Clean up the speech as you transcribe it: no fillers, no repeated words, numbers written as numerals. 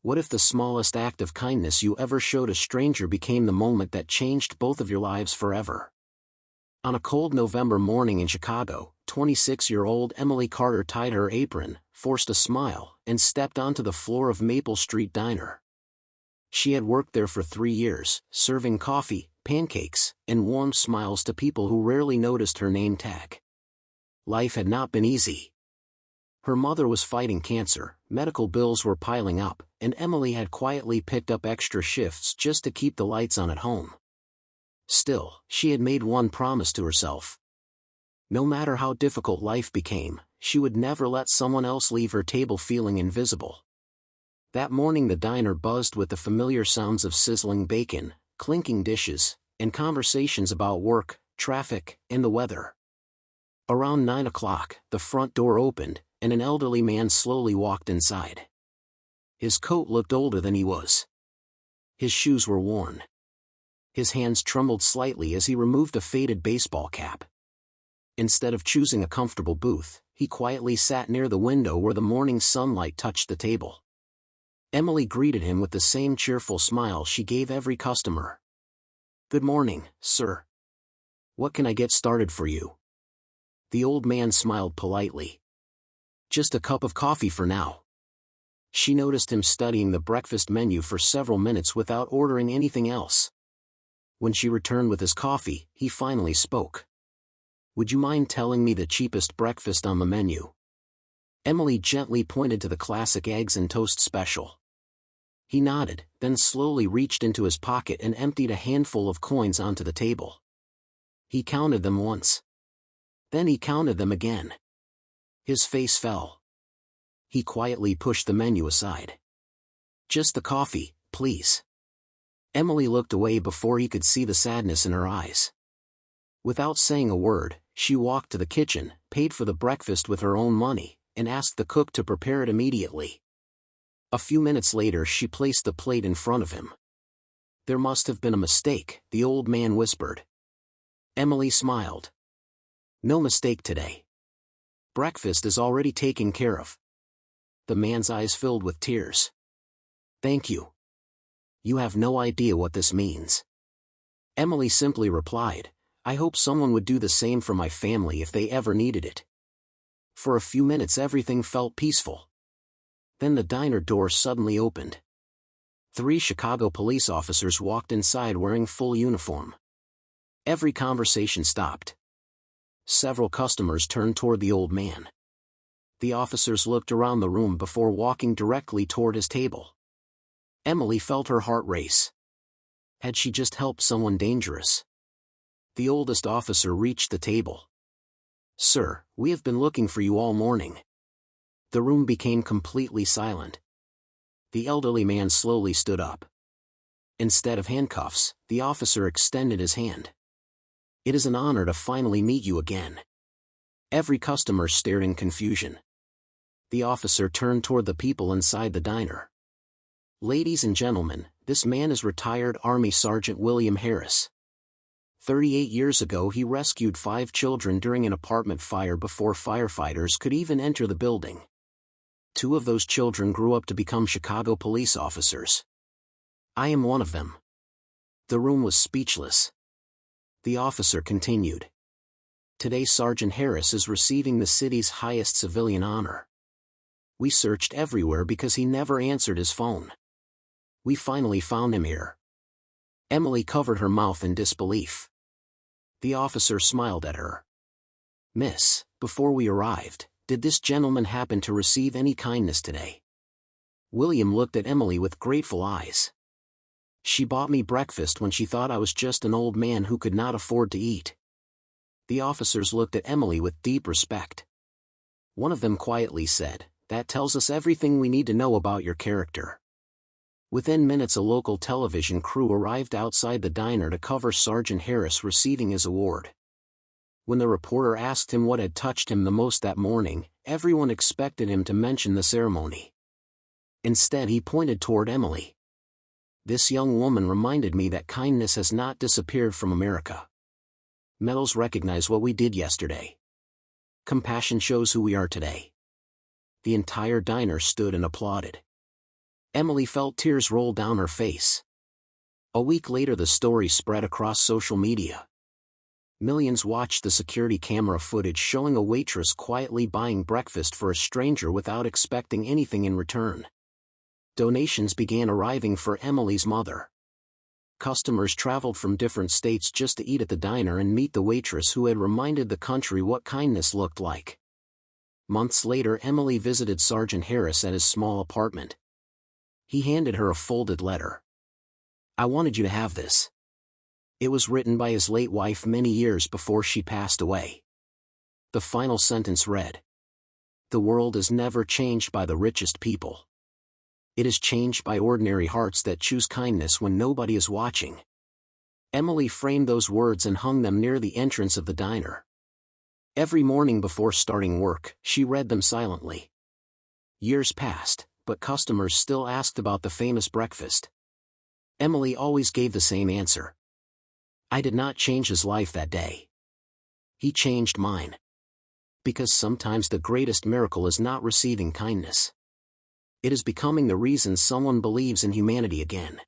What if the smallest act of kindness you ever showed a stranger became the moment that changed both of your lives forever? On a cold November morning in Chicago, 26-year-old Emily Carter tied her apron, forced a smile, and stepped onto the floor of Maple Street Diner. She had worked there for 3 years, serving coffee, pancakes, and warm smiles to people who rarely noticed her name tag. Life had not been easy. Her mother was fighting cancer, medical bills were piling up, and Emily had quietly picked up extra shifts just to keep the lights on at home. Still, she had made one promise to herself. No matter how difficult life became, she would never let someone else leave her table feeling invisible. That morning the diner buzzed with the familiar sounds of sizzling bacon, clinking dishes, and conversations about work, traffic, and the weather. Around 9 o'clock, the front door opened, and an elderly man slowly walked inside. His coat looked older than he was. His shoes were worn. His hands trembled slightly as he removed a faded baseball cap. Instead of choosing a comfortable booth, he quietly sat near the window where the morning sunlight touched the table. Emily greeted him with the same cheerful smile she gave every customer. "Good morning, sir. What can I get started for you?" The old man smiled politely. "Just a cup of coffee for now." She noticed him studying the breakfast menu for several minutes without ordering anything else. When she returned with his coffee, he finally spoke. "Would you mind telling me the cheapest breakfast on the menu?" Emily gently pointed to the classic eggs and toast special. He nodded, then slowly reached into his pocket and emptied a handful of coins onto the table. He counted them once. Then he counted them again. His face fell. He quietly pushed the menu aside. "Just the coffee, please." Emily looked away before he could see the sadness in her eyes. Without saying a word, she walked to the kitchen, paid for the breakfast with her own money, and asked the cook to prepare it immediately. A few minutes later she placed the plate in front of him. "There must have been a mistake," the old man whispered. Emily smiled. "No mistake today. Breakfast is already taken care of." The man's eyes filled with tears. "Thank you. You have no idea what this means." Emily simply replied, "I hope someone would do the same for my family if they ever needed it." For a few minutes everything felt peaceful. Then the diner door suddenly opened. 3 Chicago police officers walked inside wearing full uniform. Every conversation stopped. Several customers turned toward the old man. The officers looked around the room before walking directly toward his table. Emily felt her heart race. Had she just helped someone dangerous? The oldest officer reached the table. "Sir, we have been looking for you all morning." The room became completely silent. The elderly man slowly stood up. Instead of handcuffs, the officer extended his hand. "It is an honor to finally meet you again." Every customer stared in confusion. The officer turned toward the people inside the diner. "Ladies and gentlemen, this man is retired Army Sergeant William Harris. 38 years ago he rescued 5 children during an apartment fire before firefighters could even enter the building. 2 of those children grew up to become Chicago police officers. I am one of them." The room was speechless. The officer continued. "Today Sergeant Harris is receiving the city's highest civilian honor. We searched everywhere because he never answered his phone. We finally found him here." Emily covered her mouth in disbelief. The officer smiled at her. "Miss, before we arrived, did this gentleman happen to receive any kindness today?" William looked at Emily with grateful eyes. "She bought me breakfast when she thought I was just an old man who could not afford to eat." The officers looked at Emily with deep respect. One of them quietly said, "That tells us everything we need to know about your character." Within minutes a local television crew arrived outside the diner to cover Sergeant Harris receiving his award. When the reporter asked him what had touched him the most that morning, everyone expected him to mention the ceremony. Instead he pointed toward Emily. "This young woman reminded me that kindness has not disappeared from America. Medals recognize what we did yesterday. Compassion shows who we are today." The entire diner stood and applauded. Emily felt tears roll down her face. A week later the story spread across social media. Millions watched the security camera footage showing a waitress quietly buying breakfast for a stranger without expecting anything in return. Donations began arriving for Emily's mother. Customers traveled from different states just to eat at the diner and meet the waitress who had reminded the country what kindness looked like. Months later, Emily visited Sergeant Harris at his small apartment. He handed her a folded letter. "I wanted you to have this." It was written by his late wife many years before she passed away. The final sentence read, "The world is never changed by the richest people. It is changed by ordinary hearts that choose kindness when nobody is watching." Emily framed those words and hung them near the entrance of the diner. Every morning before starting work, she read them silently. Years passed, but customers still asked about the famous breakfast. Emily always gave the same answer. "I did not change his life that day. He changed mine." Because sometimes the greatest miracle is not receiving kindness. It is becoming the reason someone believes in humanity again.